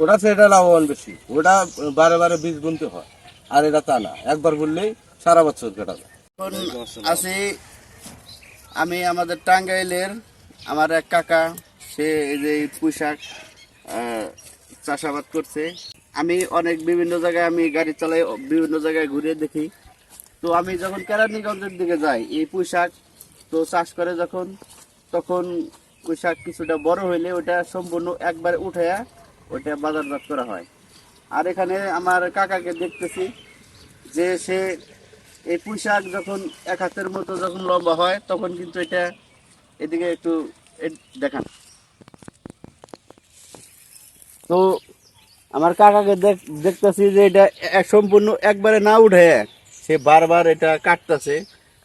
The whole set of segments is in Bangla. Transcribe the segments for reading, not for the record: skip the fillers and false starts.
ওটা সেটা লাভবান বেশি, ওটা বারে বারে বীজ বুনতে হয়, আর এটা তা না, একবার বুনলেই সারা বছর কাটা যায়। এখন আছি আমি আমাদের টাঙ্গাইলের আমার এক কাকা, সে এই যে পুঁইশাক চাষাবাদ করছে। আমি অনেক বিভিন্ন জায়গায় আমি গাড়ি চালাই, বিভিন্ন জায়গায় ঘুরে দেখি। তো আমি যখন কেরানীগঞ্জের দিকে যাই, এই পুঁইশাক তো চাষ করে যখন, তখন পুঁইশাক কিছুটা বড় হইলে ওটা সম্পূর্ণ একবার উঠাইয়া ওটা বাজারজাত করা হয়। আর এখানে আমার কাকাকে দেখতেছি যে সে এই পুঁইশাক যখন এক হাতের মতো যখন লম্বা হয়, তখন কিন্তু এটা এদিকে একটু দেখান। তো আমার কাকাকে দেখতেছি যে এটা সম্পূর্ণ একবারে না উঠে সে বারবার এটা কাটতেছে।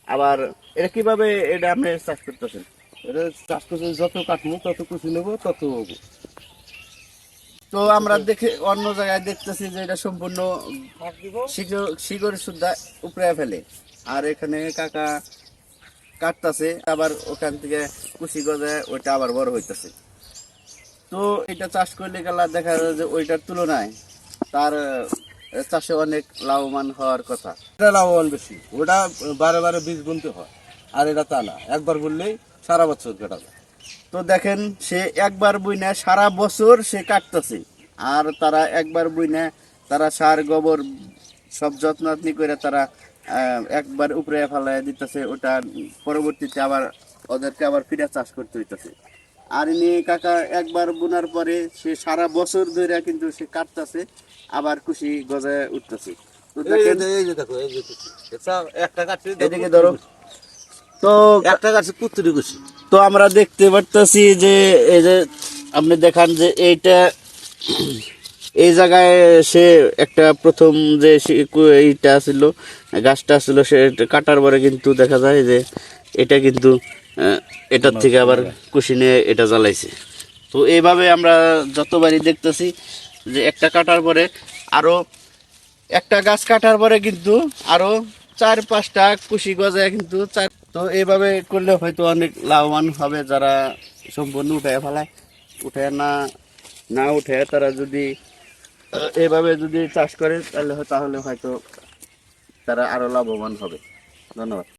আবার এটা কিভাবে এটা আপনি চাষ করতেছেন? এটা চাষ করতে যত কাটবো তত কুচি নেবো তত হবো। তো আমরা দেখে অন্য জায়গায় দেখতেছি যে এটা সম্পূর্ণ শিকড় সুদ্ধা উপরে ফেলে, আর এখানে কাকা কাটতেছে, আবার ওখান থেকে কুচি গজায় ওইটা আবার বড় হইতেছে। তো এটা চাষ করলে গেলা দেখা যায় যে ওইটার তুলনায় তার চাষে অনেক লাভবান হওয়ার কথা। এটা লাভবান বেশি, ওটা বারে বারে বীজ বুনতে হয়, আর এটা তা না, একবার বুনলেই সারা বছর কাটা যায়। তো দেখেন সে একবার বুইনা সারা বছর সে কাটতেছে, আর তারা একবার বুইনা তারা সার গোবর সব যত্নাত্নি করে তারা একবার উপরে ফেলায় দিতেছে, ওটা পরবর্তীতে আবার ওদেরকে আবার ফিরে চাষ করতে হইতেছে। আর ইনি কাকা একবার বোনার পরে সে সারা বছর ধরে কিন্তু সে কাটতেছে, আবার খুশি গজায় উঠতেছে। তো দেখেন একটা কাটছে, এদিকে ধরো, তো একটা কাটছে কুত্তুরি কুচি। তো আমরা দেখতে পারতেছি যে এই যে আপনি দেখান যে এইটা এই জায়গায় সে একটা প্রথম যে এইটা ছিল, গাছটা ছিল, সে কাটার পরে কিন্তু দেখা যায় যে এটা কিন্তু এটার থেকে আবার কুশি নিয়ে এটা জ্বালাইছে। তো এইভাবে আমরা যতবারই দেখতেছি যে একটা কাটার পরে আরো একটা গাছ কাটার পরে কিন্তু আরো 4-5টা কুশি গজায় কিন্তু তো এইভাবে করলে হয়তো অনেক লাভবান হবে যারা সম্পূর্ণ উঠায় ফেলায়। উঠে না না উঠে তারা যদি এইভাবে যদি চাষ করে তাহলে হয়তো তারা আরো লাভবান হবে। ধন্যবাদ।